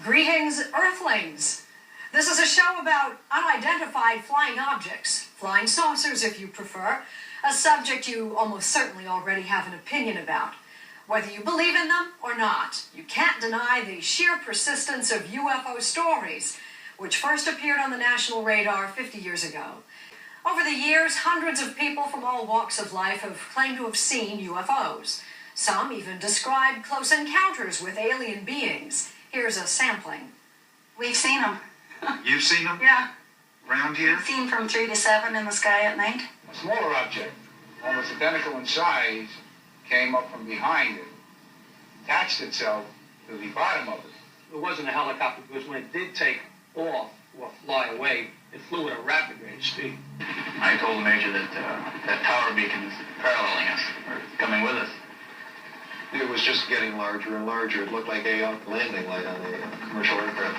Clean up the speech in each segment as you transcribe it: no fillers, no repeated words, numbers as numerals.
Greetings, Earthlings. This is a show about unidentified flying objects, flying saucers if you prefer, a subject you almost certainly already have an opinion about. Whether you believe in them or not, you can't deny the sheer persistence of UFO stories, which first appeared on the national radar 50 years ago. Over the years, hundreds of people from all walks of life have claimed to have seen UFOs. Some even described close encounters with alien beings. Here's a sampling. We've seen them. You've seen them? Yeah. Around here? We've seen from 3 to 7 in the sky at night. A smaller object, almost identical in size, came up from behind it, attached itself to the bottom of it. It wasn't a helicopter because when it did take off or fly away, it flew at a rapid rate of speed. I told the Major that that tower beacon is paralleling us, or coming with us. It was just getting larger and larger. It looked like a landing light on a commercial aircraft.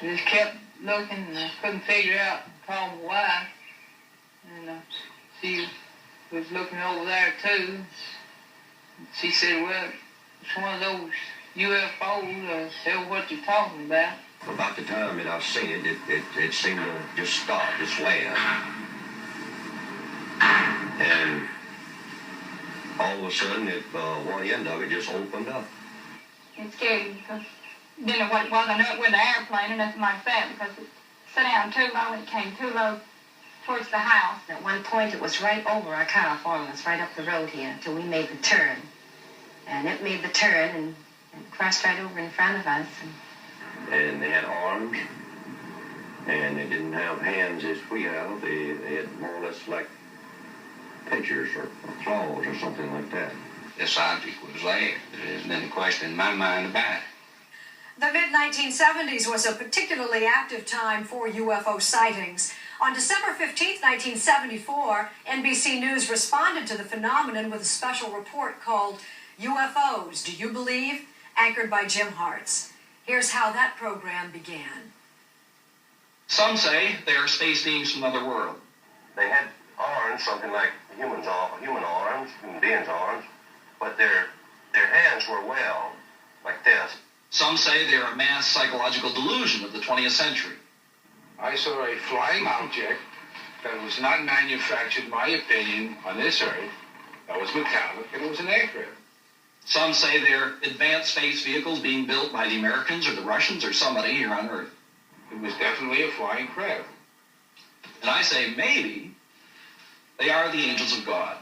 We just kept looking and couldn't figure out probably why. And she was looking over there too. She said, well, it's one of those UFOs. Tell what you're talking about. About the time that I've seen it, it seemed to just stop, just land. And all of a sudden, one end of it just opened up. It scared me because I didn't know what it was. I knew it was an airplane or nothing like that because it sat down too low and it came too low towards the house. At one point, it was right over our car, following us right up the road here until we made the turn. And it made the turn and crossed right over in front of us. And they had arms, and they didn't have hands as we have. They had more or less like pinchers or claws or something like that. This object was there. There isn't any question in my mind about it. The mid-1970s was a particularly active time for UFO sightings. On December 15, 1974, NBC News responded to the phenomenon with a special report called UFOs, Do You Believe?, anchored by Jim Hartz. Here's how that program began. Some say they are space beings from another world. They had arms, something like human arms, human beings' arms, but their hands were well, like this. Some say they are a mass psychological delusion of the 20th century. I saw a flying object that was not manufactured, in my opinion, on this earth. That was metallic, and it was an aircraft. Some say they're advanced space vehicles being built by the Americans or the Russians or somebody here on Earth. It was definitely a flying craft. And I say maybe they are the angels of God.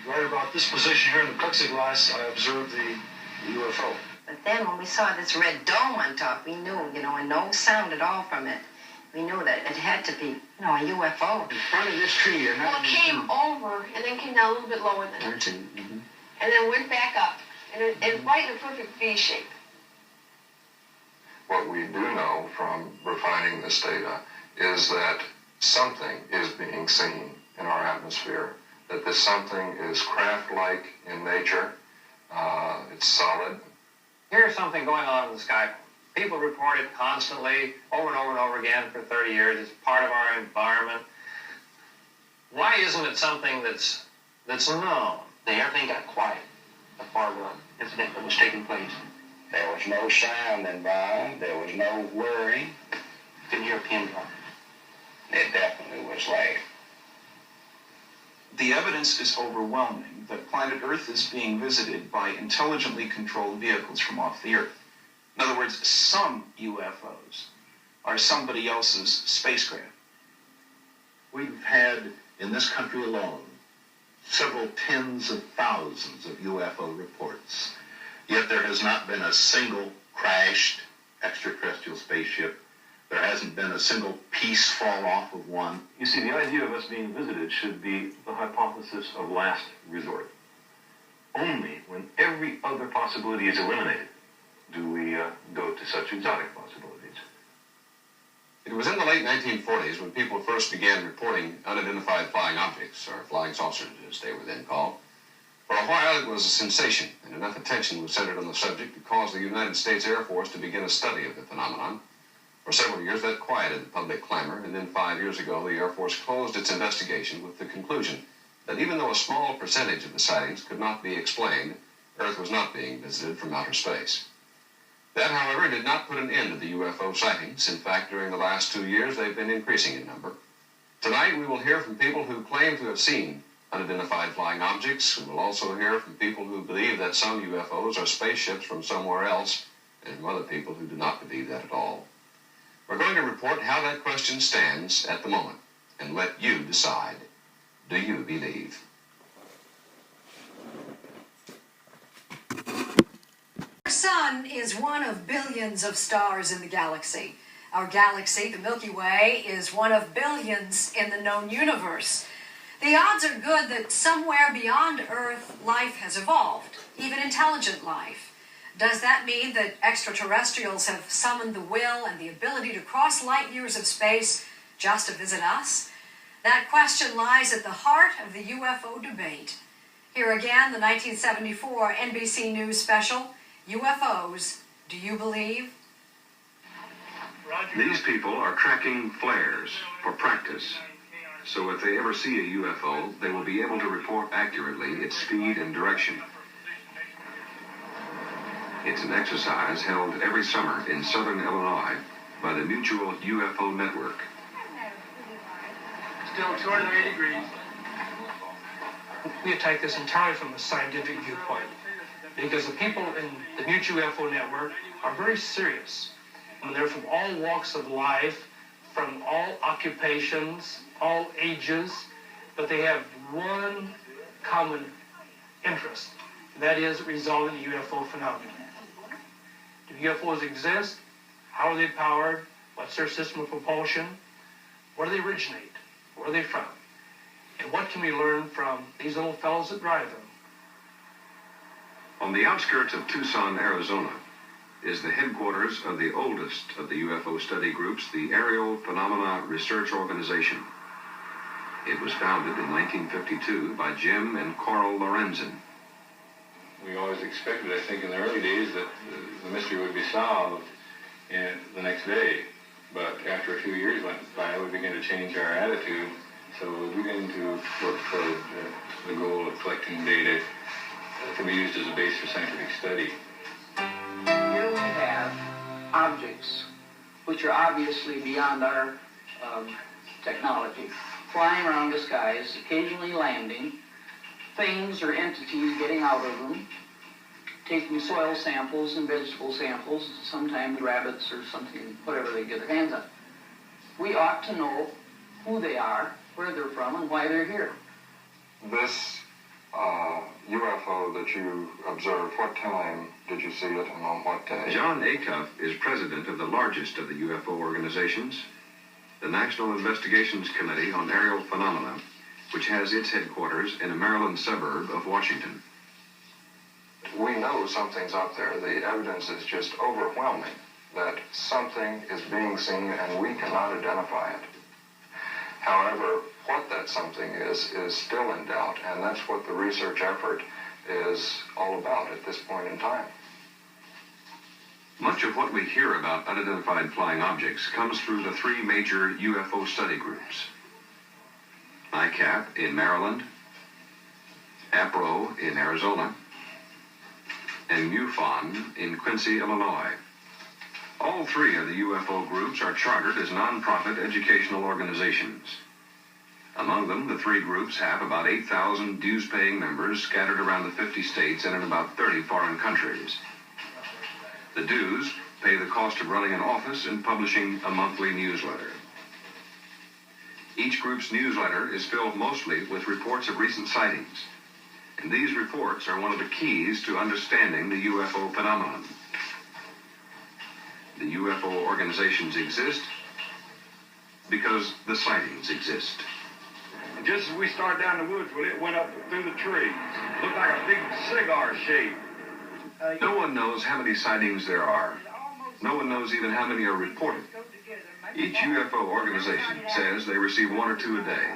Right about this position here in the plexiglass, I observed the UFO. But then when we saw this red dome on top, we knew, and no sound at all from it. We knew that it had to be, a UFO. In front of this tree, Well, it came over and then came down a little bit lower than it. Mm-hmm. And then went back up. And it right in a perfect V shape. What we do know from refining this data is that something is being seen in our atmosphere, that this something is craft-like in nature, it's solid. Here's something going on in the sky. People report it constantly, over and over and over again for 30 years. It's part of our environment. Why isn't it something that's known? Everything got quiet before the incident that was taking place. There was no sound involved. There was no worry. You couldn't hear a pin drop. It definitely was late. The evidence is overwhelming that planet Earth is being visited by intelligently controlled vehicles from off the Earth. In other words, some UFOs are somebody else's spacecraft. We've had, in this country alone, several tens of thousands of UFO reports. Yet there has not been a single crashed extraterrestrial spaceship. There hasn't been a single piece fall off of one. You see, the idea of us being visited should be the hypothesis of last resort. Only when every other possibility is eliminated do we go to such exotic possibilities. It was in the late 1940s when people first began reporting unidentified flying objects, or flying saucers as they were then called. For a while it was a sensation, and enough attention was centered on the subject to cause the United States Air Force to begin a study of the phenomenon. For several years that quieted the public clamor, and then 5 years ago the Air Force closed its investigation with the conclusion that even though a small percentage of the sightings could not be explained, Earth was not being visited from outer space. That, however, did not put an end to the UFO sightings. In fact, during the last 2 years, they've been increasing in number. Tonight, we will hear from people who claim to have seen unidentified flying objects. We will also hear from people who believe that some UFOs are spaceships from somewhere else, and from other people who do not believe that at all. We're going to report how that question stands at the moment, and let you decide. Do you believe? Our sun is one of billions of stars in the galaxy. Our galaxy, the Milky Way, is one of billions in the known universe. The odds are good that somewhere beyond Earth, life has evolved, even intelligent life. Does that mean that extraterrestrials have summoned the will and the ability to cross light years of space just to visit us? That question lies at the heart of the UFO debate. Here again, the 1974 NBC News special, UFOs, Do You Believe? These people are tracking flares for practice. So if they ever see a UFO, they will be able to report accurately its speed and direction. It's an exercise held every summer in southern Illinois by the Mutual UFO Network. Still 280 degrees. We attack this entirely from a scientific viewpoint because the people in the Mutual UFO Network are very serious. And they're from all walks of life, from all occupations, all ages, but they have one common interest, and that is resolving the UFO phenomenon. Do UFOs exist? How are they powered? What's their system of propulsion? Where do they originate? Where are they from? And what can we learn from these little fellows that drive them? On the outskirts of Tucson, Arizona, is the headquarters of the oldest of the UFO study groups, the Aerial Phenomena Research Organization. It was founded in 1952 by Jim and Coral Lorenzen. We always expected, I think, in the early days that the mystery would be solved the next day. But after a few years went by, we began to change our attitude. So we began to work toward the goal of collecting data to be used as a base for scientific study. Here we have objects which are obviously beyond our technology, flying around the skies, occasionally landing, things or entities getting out of them, taking soil samples and vegetable samples, sometimes rabbits or something, whatever they get their hands on. We ought to know who they are, where they're from, and why they're here. This UFO that you observed, what time did you see it and on what day? John Acuff is president of the largest of the UFO organizations, the National Investigations Committee on Aerial Phenomena, which has its headquarters in a Maryland suburb of Washington. We know something's up there. The evidence is just overwhelming that something is being seen and we cannot identify it. However, what that something is still in doubt, and that's what the research effort is all about at this point in time. Much of what we hear about unidentified flying objects comes through the three major UFO study groups. ICAP in Maryland, APRO in Arizona, and MUFON in Quincy, Illinois. All three of the UFO groups are chartered as nonprofit educational organizations. Among them, the three groups have about 8,000 dues-paying members scattered around the 50 states and in about 30 foreign countries. The dues pay the cost of running an office and publishing a monthly newsletter. Each group's newsletter is filled mostly with reports of recent sightings, and these reports are one of the keys to understanding the UFO phenomenon. The UFO organizations exist because the sightings exist. Just as we started down the woods, when it went up through the trees, looked like a big cigar shape. No one knows how many sightings there are. No one knows even how many are reported. Each UFO organization says they receive one or two a day,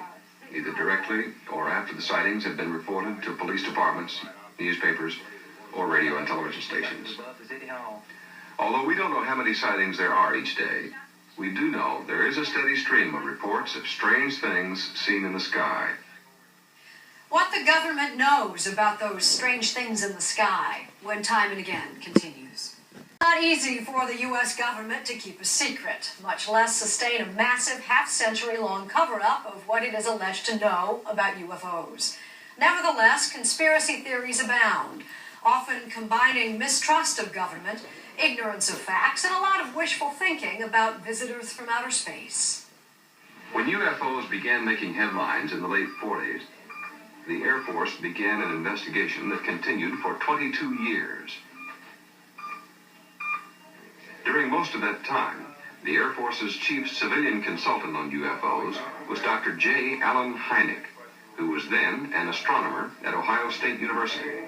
either directly or after the sightings have been reported to police departments, newspapers, or radio and television stations. Although we don't know how many sightings there are each day, we do know there is a steady stream of reports of strange things seen in the sky. What the government knows about those strange things in the sky, when Time and Again continues. Not easy for the U.S. government to keep a secret, much less sustain a massive half-century-long cover-up of what it is alleged to know about UFOs. Nevertheless, conspiracy theories abound, often combining mistrust of government, ignorance of facts, and a lot of wishful thinking about visitors from outer space. When UFOs began making headlines in the late 40s, the Air Force began an investigation that continued for 22 years. During most of that time, the Air Force's chief civilian consultant on UFOs was Dr. J. Allen Hynek, who was then an astronomer at Ohio State University.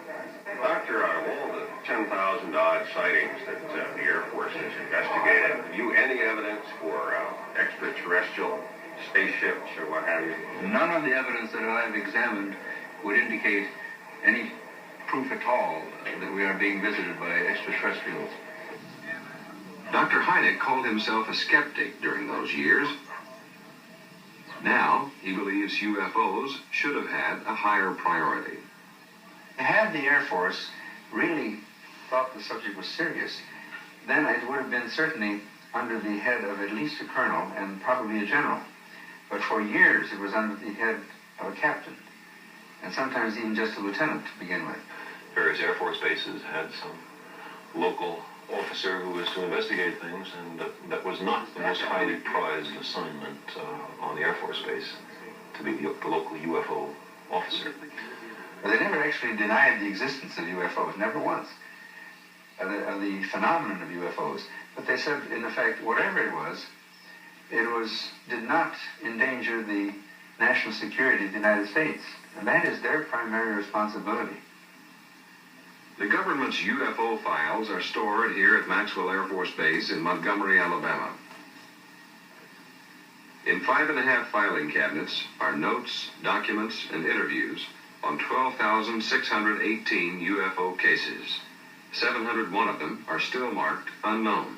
Doctor, out of all the 10,000 odd sightings that the Air Force has investigated, have you any evidence for extraterrestrial spaceships or what have you? None of the evidence that I've examined would indicate any proof at all that we are being visited by extraterrestrials. Dr. Hynek called himself a skeptic during those years. Now, he believes UFOs should have had a higher priority. Had the Air Force really thought the subject was serious, then it would have been certainly under the head of at least a colonel and probably a general. But for years, it was under the head of a captain, and sometimes even just a lieutenant to begin with. Various Air Force bases had some local officer who was to investigate things, and that was not the most highly prized assignment on the Air Force base, to be the local UFO officer. But they never actually denied the existence of UFOs, never once, the phenomenon of UFOs. But they said, in effect, whatever it was did not endanger the national security of the United States, and that is their primary responsibility. The government's UFO files are stored here at Maxwell Air Force Base in Montgomery, Alabama. In 5.5 filing cabinets are notes, documents, and interviews on 12,618 UFO cases. 701 of them are still marked unknown.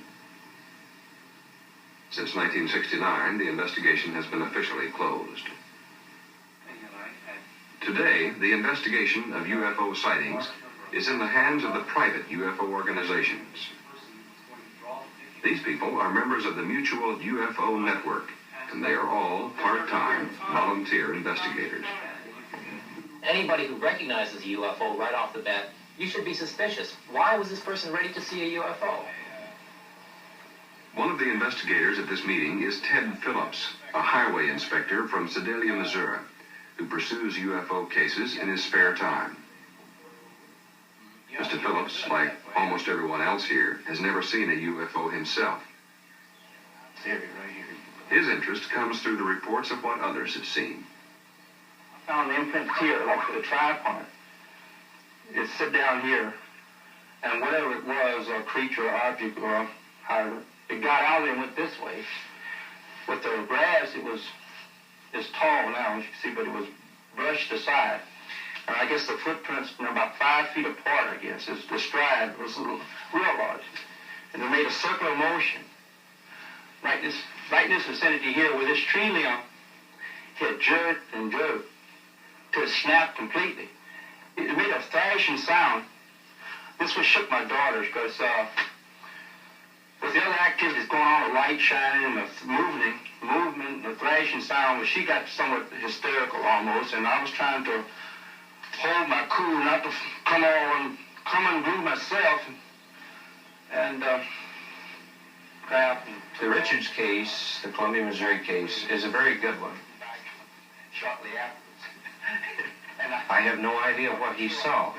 Since 1969, the investigation has been officially closed. Today, the investigation of UFO sightings is in the hands of the private UFO organizations. These people are members of the Mutual UFO Network, and they are all part-time volunteer investigators. Anybody who recognizes a UFO right off the bat, you should be suspicious. Why was this person ready to see a UFO? One of the investigators at this meeting is Ted Phillips, a highway inspector from Sedalia, Missouri, who pursues UFO cases in his spare time. Mr. Phillips, like almost everyone else here, has never seen a UFO himself. His interest comes through the reports of what others have seen. I found the imprints here, like the tripod. It sit down here, and whatever it was, a creature, or object, or however, it got out and went this way. With the grass, it's tall now, as you can see, but it was brushed aside. And I guess the footprints were about 5 feet apart, I guess. The stride was real large. And it made a circular motion. Right in this vicinity here, where this tree limb had jerked and jerked till it snapped completely. It made a thrashing sound. This one shook my daughters because with the other activities going on, the light shining and the movement, the thrashing sound, well, she got somewhat hysterical almost, and I was trying to hold my cool, not to come unglued myself, and crap. The Richards case, the Columbia, Missouri case, is a very good one. Shortly afterwards. I have no idea what he saw,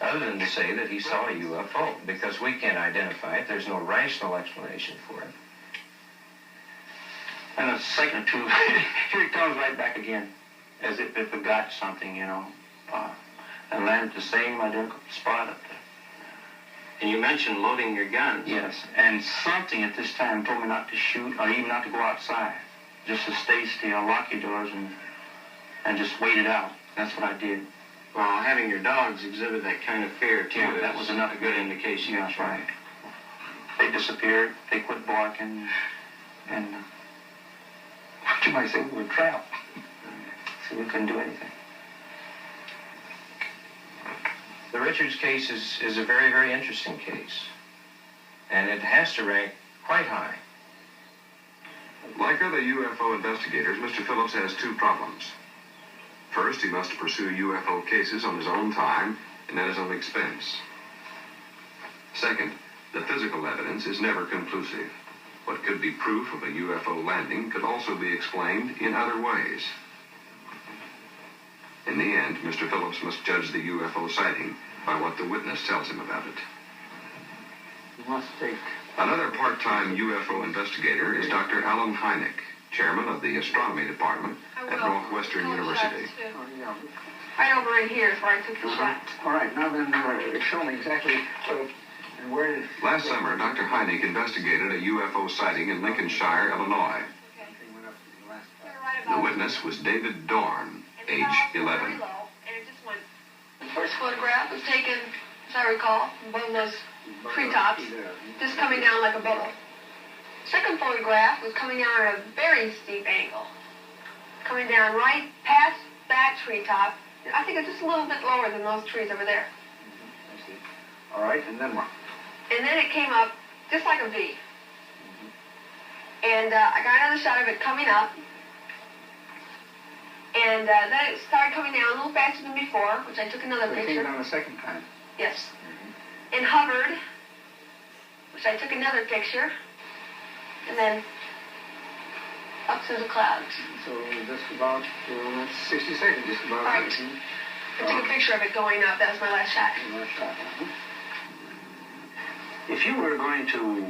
other than to say that he saw a UFO, because we can't identify it. There's no rational explanation for it. And a second or two, here it comes right back again, as if it forgot something, you know, and landed the same identical spot up there. And you mentioned loading your gun. Yes, and something at this time told me not to shoot or even not to go outside, just to stay still, lock your doors, and just wait it out. That's what I did. Well, having your dogs exhibit that kind of fear, too, yeah, that was another good indication. That's right. They disappeared. They quit barking. And what you might say, we were trapped. So we couldn't do anything. The Richards case is a very, very interesting case. and it has to rank quite high. Like other UFO investigators, Mr. Phillips has two problems. First, he must pursue UFO cases on his own time and at his own expense. Second, the physical evidence is never conclusive. What could be proof of a UFO landing could also be explained in other ways. In the end, Mr. Phillips must judge the UFO sighting by what the witness tells him about it. You must take... Another part-time UFO investigator is Dr. Alan Hynek, chairman of the astronomy department at Northwestern University. Right over in here is where I took the shot. All right, now then, show me exactly where... Last summer, Dr. Hynek investigated a UFO sighting in Lincolnshire, Illinois. The witness was David Dorn, age 11. The first photograph was taken, as I recall, above those treetops, just coming down like a bubble. Second photograph was coming down at a very steep angle, coming down right past that treetop. I think it's just a little bit lower than those trees over there. I see. All right, and then what? And then it came up just like a V. And I got another shot of it coming up. And then it started coming down a little faster than before, which I took another picture. It came down a second time. Yes. And hovered, which I took another picture. And then up through the clouds. So just about 60 seconds, just about. Right. I took a picture of it going up. That was my last shot. Last shot. If you were going to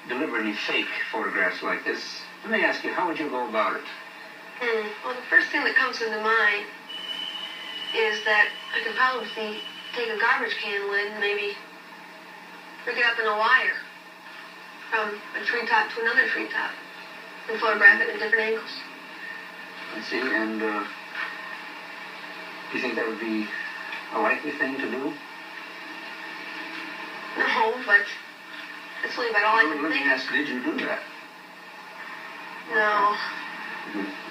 deliver any fake photographs like this, let me ask you, how would you go about it? Well, the first thing that comes into mind is that I could probably take a garbage can lid and maybe rig it up in a wire from a treetop to another treetop and photograph it at different angles. I see, and do you think that would be a likely thing to do? No, but that's really about all I can Let think me ask, did you do that? No.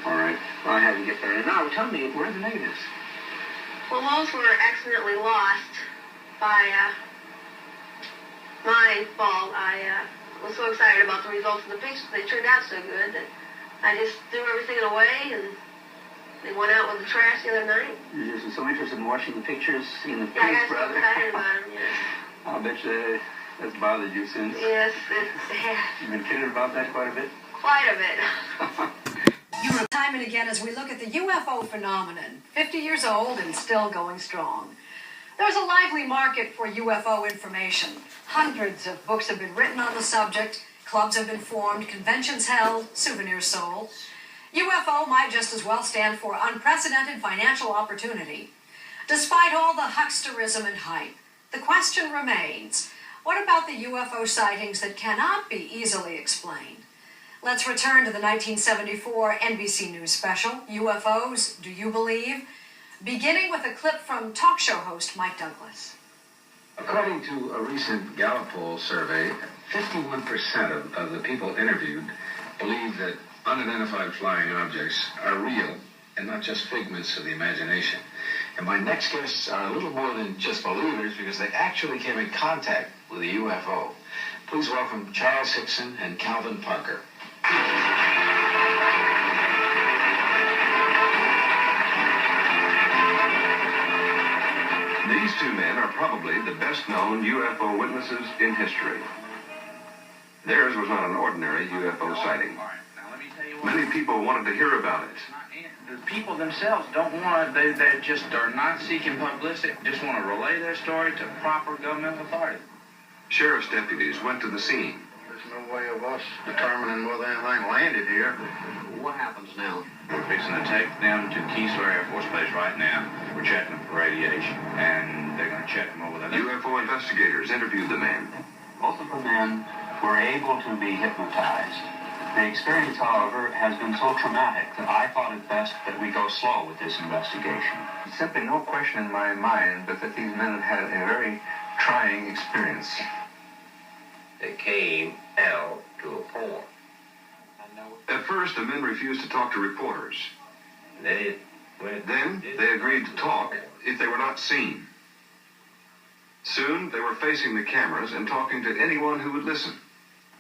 All right. Well, I had to get there. And now, tell me, where are the negatives? Well, those were accidentally lost by my fault. I was so excited about the results of the pictures. They turned out so good that I just threw everything away, and they went out with the trash the other night. You're just so interested in watching the pictures, seeing the Yeah, I got so brother. excited about them, yes. I'll bet you that's bothered you since. Yes, it has. You've been kidding about that quite a bit? Quite a bit. Time and again as we look at the UFO phenomenon, 50 years old and still going strong. There's a lively market for UFO information. Hundreds of books have been written on the subject, clubs have been formed, conventions held, souvenirs sold. UFO might just as well stand for unprecedented financial opportunity. Despite all the hucksterism and hype, the question remains, what about the UFO sightings that cannot be easily explained? Let's return to the 1974 NBC News special, UFOs, Do You Believe? Beginning with a clip from talk show host Mike Douglas. According to a recent Gallup poll survey, 51% of the people interviewed believe that unidentified flying objects are real and not just figments of the imagination. And my next guests are a little more than just believers because they actually came in contact with a UFO. Please welcome Charles Hickson and Calvin Parker. These two men are probably the best-known UFO witnesses in history. Theirs was not an ordinary UFO sighting. Many people wanted to hear about it. The people themselves don't want to, they just are not seeking publicity, just want to relay their story to proper governmental authority. Sheriff's deputies went to the scene. There's no way of us determining whether anything landed here. What happens now? We're fixing to take them to Keesler Air Force Base right now. We're checking them for radiation, and they're going to check them over there. UFO investigators interviewed the men. Both of the men were able to be hypnotized. The experience, however, has been so traumatic that I thought it best that we go slow with this investigation. There's simply no question in my mind but that these men had a very trying experience. They came out to a point. At first, the men refused to talk to reporters. Then they agreed to talk if they were not seen. Soon, they were facing the cameras and talking to anyone who would listen.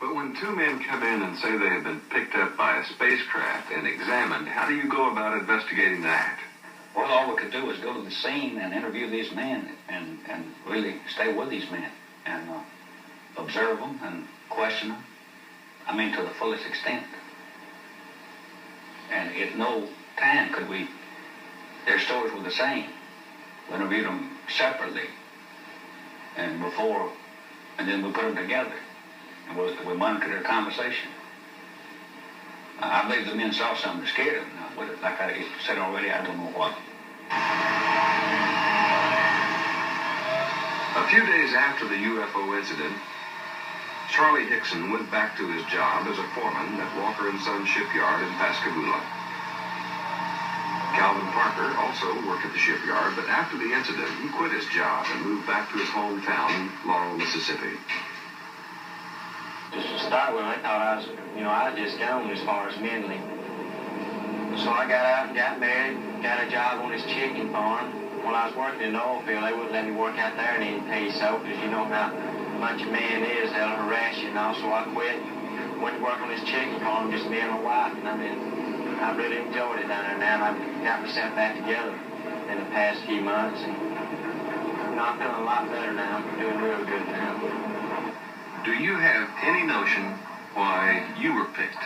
But when two men come in and say they have been picked up by a spacecraft and examined, how do you go about investigating that? Well, all we could do is go to the scene and interview these men and really stay with these men and observe them and question them. I mean, to the fullest extent. And at no time could we, their stories were the same. We interviewed them separately and before, and then we put them together. And we monitored their conversation. I believe the men saw something that scared them. Now, like I said already, I don't know what. A few days after the UFO incident, Charlie Hickson went back to his job as a foreman at Walker & Son shipyard in Pascagoula. Calvin Parker also worked at the shipyard, but after the incident, he quit his job and moved back to his hometown, Laurel, Mississippi. Just to start with, I thought I was just gone as far as mentally. So I got out and got married, got a job on this chicken farm. When I was working in the oil field, they wouldn't let me work out there and they didn't pay so, because you know how much a man is, they'll harass you and all. So I quit, went to work on this chicken farm, just me and my wife, and I really enjoyed it down there now, and I've got myself back together in the past few months, and I'm feeling a lot better now. I'm doing real good now. Do you have any notion why you were picked?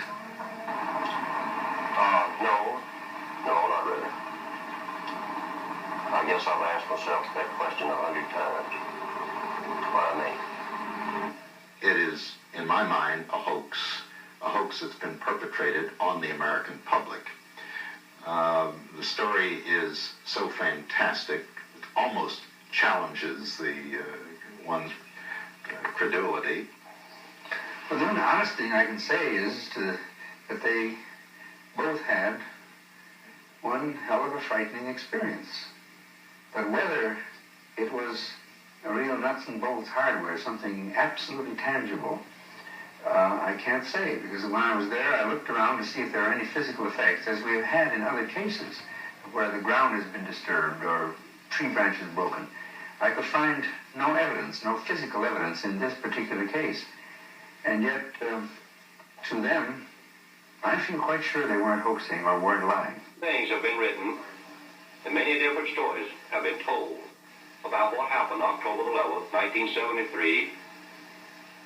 No, not really. I guess I've asked myself that question 100 times. Why me? It is, in my mind, a hoax that's been perpetrated on the American public. The story is so fantastic, it almost challenges one's credulity. Well, the only honest thing I can say is that they both had one hell of a frightening experience. But whether it was a real nuts and bolts hardware, something absolutely tangible, I can't say, because when I was there, I looked around to see if there are any physical effects, as we have had in other cases where the ground has been disturbed or tree branches broken. I could find no evidence, no physical evidence in this particular case. And yet, to them, I feel quite sure they weren't hoaxing or weren't lying. Things have been written, and many different stories have been told about what happened October 11th, 1973,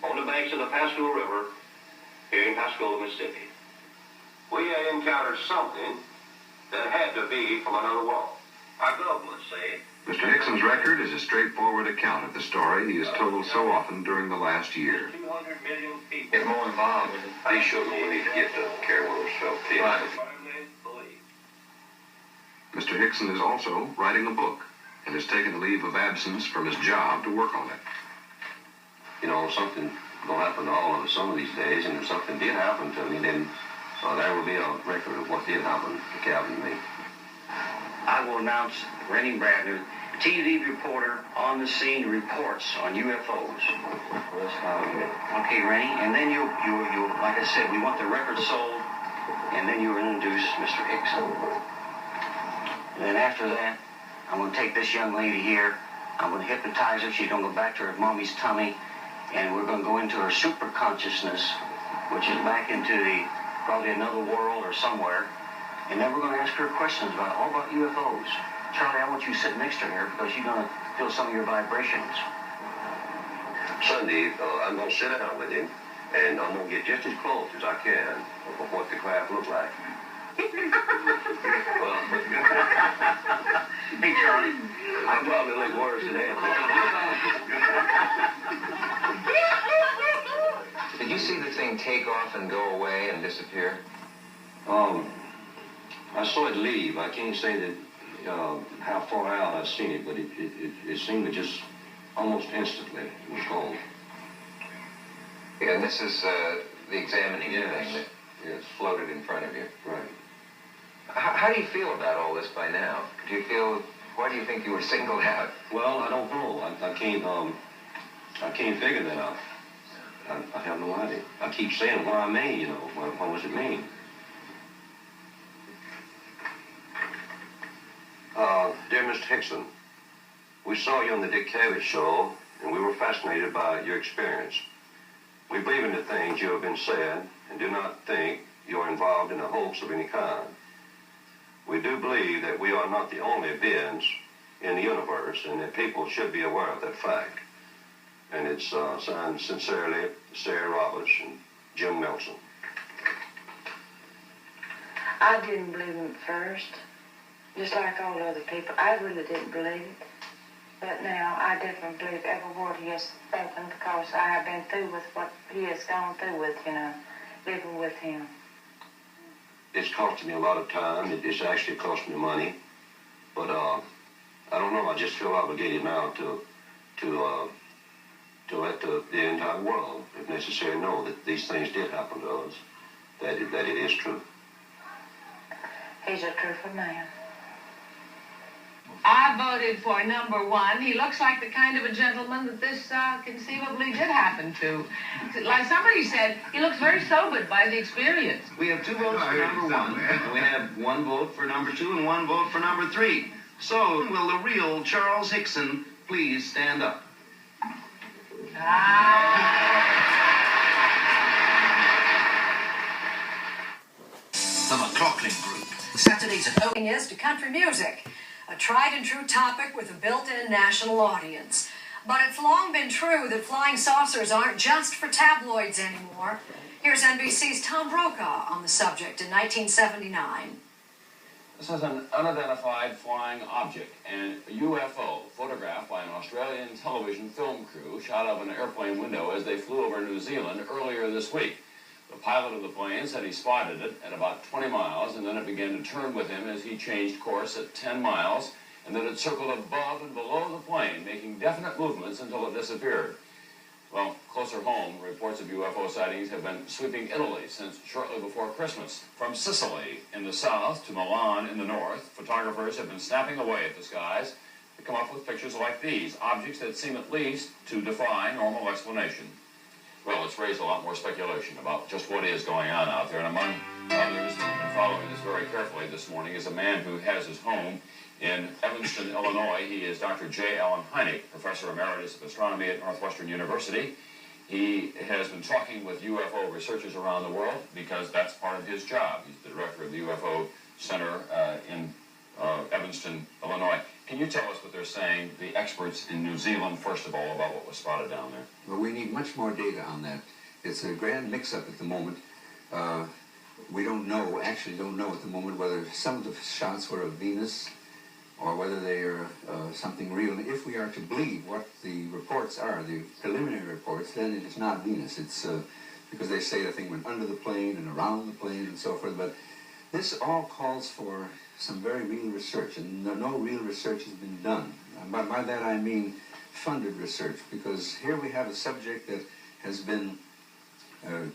on the banks of the Pascagoula River here in Pascagoula, Mississippi. We had encountered something that had to be from another world. Our government say. Mr. Hickson's record is a straightforward account of the story he has told so often during the last year. 200 million people. Get more involved with it. They shouldn't need to get to care what was felt. Right. Mr. Hickson is also writing a book and has taken a leave of absence from his job to work on it. You know, something will happen to all of us some of these days, and if something did happen to me, then there will be a record of what did happen to Calvin and me. I will announce Rennie Bradner, TV reporter on the scene, reports on UFOs. Okay, Rennie, and then you, like I said, we want the record sold, and then you'll introduce Mr. Hickson. And then after that, I'm going to take this young lady here, I'm going to hypnotize her, she's going to go back to her mommy's tummy, and we're going to go into her super consciousness, which is back into probably another world or somewhere. And then we're going to ask her questions all about UFOs. Charlie, I want you to sit next to her because you're going to feel some of your vibrations. Sunday, I'm going to sit down with him, and I'm going to get just as close as I can of what the craft looks like. Hey, Charlie. I probably look worse than him. Did you see the thing take off and go away and disappear? I saw it leave. I can't say that how far out I've seen it, but it seemed to just almost instantly it was gone. Yeah, and this is the examining thing that floated in front of you. Right. How do you feel about all this by now? Why do you think you were singled out? Well, I don't know. I can't figure that out. I have no idea. I keep saying, why me, what does it mean? Dear Mr. Hickson, We saw you on the Dick Cavett show, and we were fascinated by your experience. We believe in the things you have been said and do not think you are involved in a hoax of any kind. We do believe that we are not the only beings in the universe and that people should be aware of that fact. And it's signed sincerely, Sarah Roberts and Jim Nelson. I didn't believe him at first, just like all other people. I really didn't believe it. But now I definitely believe every word he has spoken because I have been through with what he has gone through with, you know, living with him. It's costing me a lot of time. It's actually costing me money. But I don't know. I just feel obligated now to let the entire world, if necessary, know that these things did happen to us, that it is true. He's a truthful man. I voted for number 1. He looks like the kind of a gentleman that this conceivably did happen to. Like somebody said, he looks very sobered by the experience. We have 2 votes for number 1, and we have 1 vote for number 2 and 1 vote for number 3. So, will the real Charles Hickson please stand up? The McLaughlin Group. Saturdays at O is to country music, a tried and true topic with a built-in national audience. But it's long been true that flying saucers aren't just for tabloids anymore. Here's NBC's Tom Brokaw on the subject in 1979. This is an unidentified flying object, an UFO, photographed by an Australian television film crew shot out of an airplane window as they flew over New Zealand earlier this week. The pilot of the plane said he spotted it at about 20 miles, and then it began to turn with him as he changed course at 10 miles, and then it circled above and below the plane, making definite movements until it disappeared. Well, closer home, reports of UFO sightings have been sweeping Italy since shortly before Christmas. From Sicily in the south to Milan in the north, photographers have been snapping away at the skies to come up with pictures like these, objects that seem at least to defy normal explanation. Well, it's raised a lot more speculation about just what is going on out there, and among others who have been following this very carefully this morning is a man who has his home in Evanston, Illinois. He is Dr. J. Allen Hynek, Professor Emeritus of Astronomy at Northwestern University. He has been talking with UFO researchers around the world because that's part of his job. He's the director of the UFO Center in Evanston, Illinois. Can you tell us what they're saying, the experts in New Zealand, first of all, about what was spotted down there? Well, we need much more data on that. It's a grand mix-up at the moment. We don't know, actually don't know at the moment, whether some of the shots were of Venus or whether they are something real. If we are to believe what the reports are, the preliminary reports, then it is not Venus. It's because they say the thing went under the plane and around the plane and so forth. But this all calls for some very real research, and no real research has been done. By that I mean funded research, because here we have a subject that has been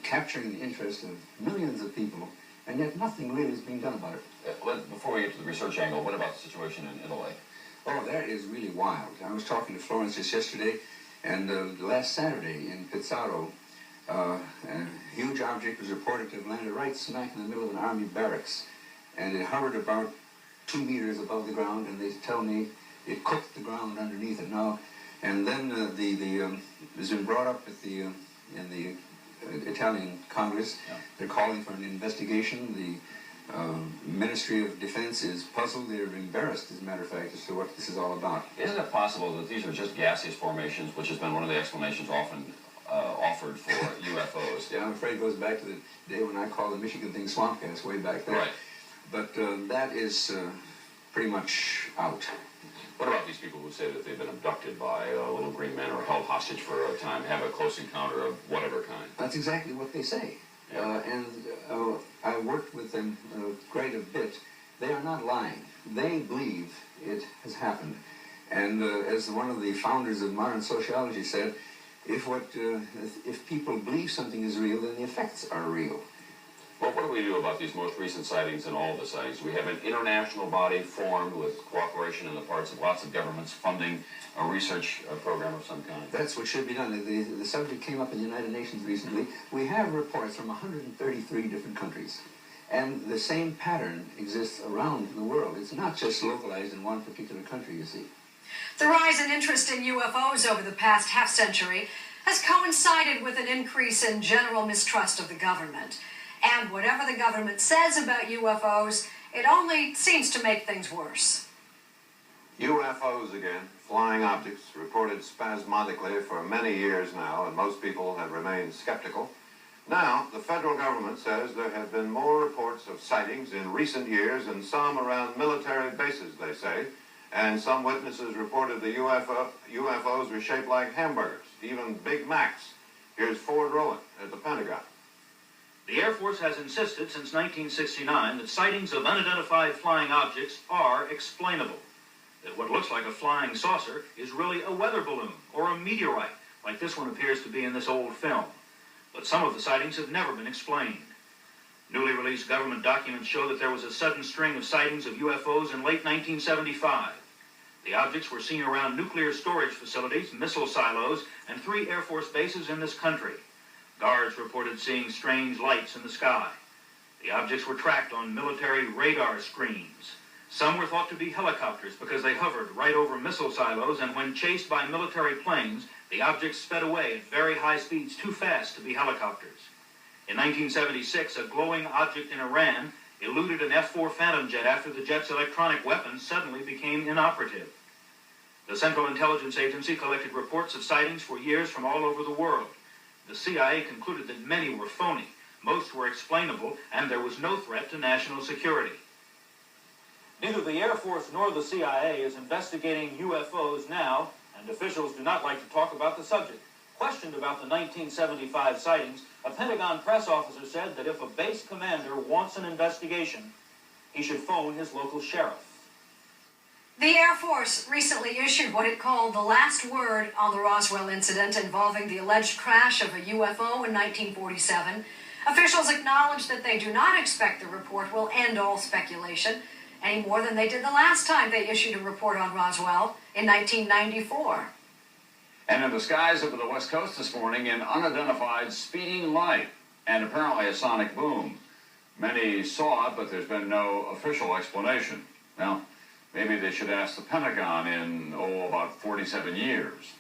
capturing the interest of millions of people, and yet nothing really is being done about it. Before we get to the research angle, what about the situation in Italy? Oh, that is really wild. I was talking to Florence just yesterday, and last Saturday in Pizzaro, a huge object was reported to have landed right smack in the middle of an army barracks, and it hovered about 2 meters above the ground, and they tell me it cooked the ground underneath it now. And then it's been brought up at in the Italian Congress. Yeah. They're calling for an investigation. The Ministry of Defense is puzzled. They're embarrassed, as a matter of fact, as to what this is all about. Isn't it possible that these are just gaseous formations, which has been one of the explanations often offered for UFOs? Yeah, I'm afraid it goes back to the day when I called the Michigan thing swamp gas, way back there. Right. But that is pretty much out. What about these people who say that they've been abducted by little green men or held hostage for a time, have a close encounter of whatever kind? That's exactly what they say. Yeah. I worked with them quite a bit. They are not lying. They believe it has happened. And as one of the founders of modern sociology said, if people believe something is real, then the effects are real. Well, what do we do about these most recent sightings and all the sightings? We have an international body formed with cooperation on the parts of lots of governments funding a research program of some kind. That's what should be done. The subject came up in the United Nations recently. We have reports from 133 different countries. And the same pattern exists around the world. It's not just localized in one particular country, you see. The rise in interest in UFOs over the past half-century has coincided with an increase in general mistrust of the government. And whatever the government says about UFOs, it only seems to make things worse. UFOs again, flying objects, reported spasmodically for many years now, and most people have remained skeptical. Now, the federal government says there have been more reports of sightings in recent years, and some around military bases, they say. And some witnesses reported the UFOs were shaped like hamburgers, even Big Macs. Here's Ford Rowan at the Pentagon. The Air Force has insisted since 1969 that sightings of unidentified flying objects are explainable. That what looks like a flying saucer is really a weather balloon or a meteorite, like this one appears to be in this old film. But some of the sightings have never been explained. Newly released government documents show that there was a sudden string of sightings of UFOs in late 1975. The objects were seen around nuclear storage facilities, missile silos, and 3 Air Force bases in this country. Guards reported seeing strange lights in the sky. The objects were tracked on military radar screens. Some were thought to be helicopters because they hovered right over missile silos, and when chased by military planes, the objects sped away at very high speeds, too fast to be helicopters. In 1976, a glowing object in Iran eluded an F-4 Phantom jet after the jet's electronic weapons suddenly became inoperative. The Central Intelligence Agency collected reports of sightings for years from all over the world. The CIA concluded that many were phony, most were explainable, and there was no threat to national security. Neither the Air Force nor the CIA is investigating UFOs now, and officials do not like to talk about the subject. Questioned about the 1975 sightings, a Pentagon press officer said that if a base commander wants an investigation, he should phone his local sheriff. The Air Force recently issued what it called the last word on the Roswell incident involving the alleged crash of a UFO in 1947. Officials acknowledged that they do not expect the report will end all speculation, any more than they did the last time they issued a report on Roswell in 1994. And in the skies over the West Coast this morning, an unidentified speeding light and apparently a sonic boom. Many saw it, but there's been no official explanation. Well, maybe they should ask the Pentagon in, about 47 years.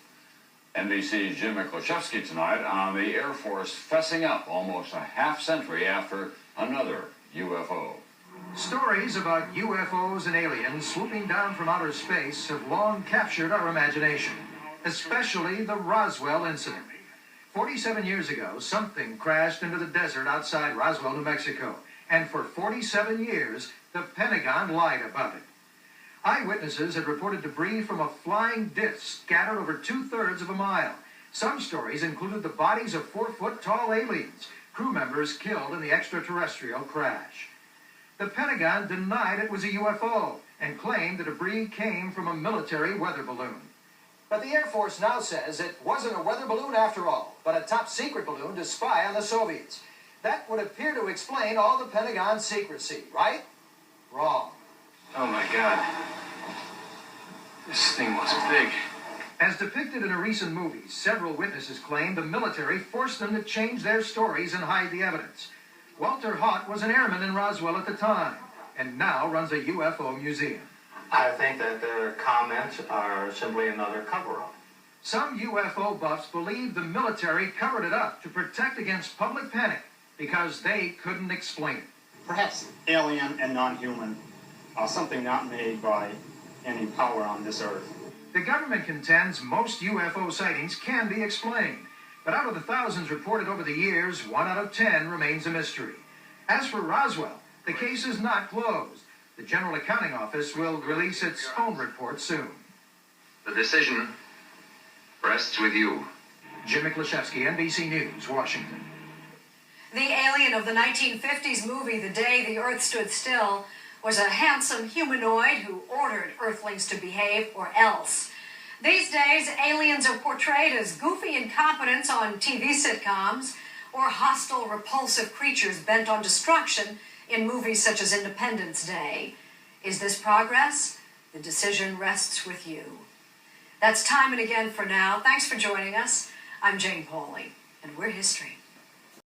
NBC's Jim Miklashevsky tonight on the Air Force fessing up almost a half-century after another UFO. Stories about UFOs and aliens swooping down from outer space have long captured our imagination, especially the Roswell incident. 47 years ago, something crashed into the desert outside Roswell, New Mexico, and for 47 years, the Pentagon lied about it. Eyewitnesses had reported debris from a flying disc scattered over 2/3 of a mile. Some stories included the bodies of 4-foot-tall aliens, crew members killed in the extraterrestrial crash. The Pentagon denied it was a UFO and claimed the debris came from a military weather balloon. But the Air Force now says it wasn't a weather balloon after all, but a top-secret balloon to spy on the Soviets. That would appear to explain all the Pentagon's secrecy, right? Wrong. Oh, my God. This thing was big. As depicted in a recent movie, several witnesses claim the military forced them to change their stories and hide the evidence. Walter Haut was an airman in Roswell at the time, and now runs a UFO museum. I think that their comments are simply another cover-up. Some UFO buffs believe the military covered it up to protect against public panic because they couldn't explain it. Perhaps alien and non-human, something not made by any power on this earth. The government contends most UFO sightings can be explained, but out of the thousands reported over the years, 1 out of 10 remains a mystery. As for Roswell, the case is not closed. The General Accounting Office will release its own report soon. The decision rests with you. Jim Miklashevsky, NBC News, Washington. The alien of the 1950s movie The Day the Earth Stood Still was a handsome humanoid who ordered Earthlings to behave or else. These days, aliens are portrayed as goofy incompetents on TV sitcoms or hostile, repulsive creatures bent on destruction in movies such as Independence Day. Is this progress? The decision rests with you. That's Time and Again for now. Thanks for joining us. I'm Jane Pauley, and we're history.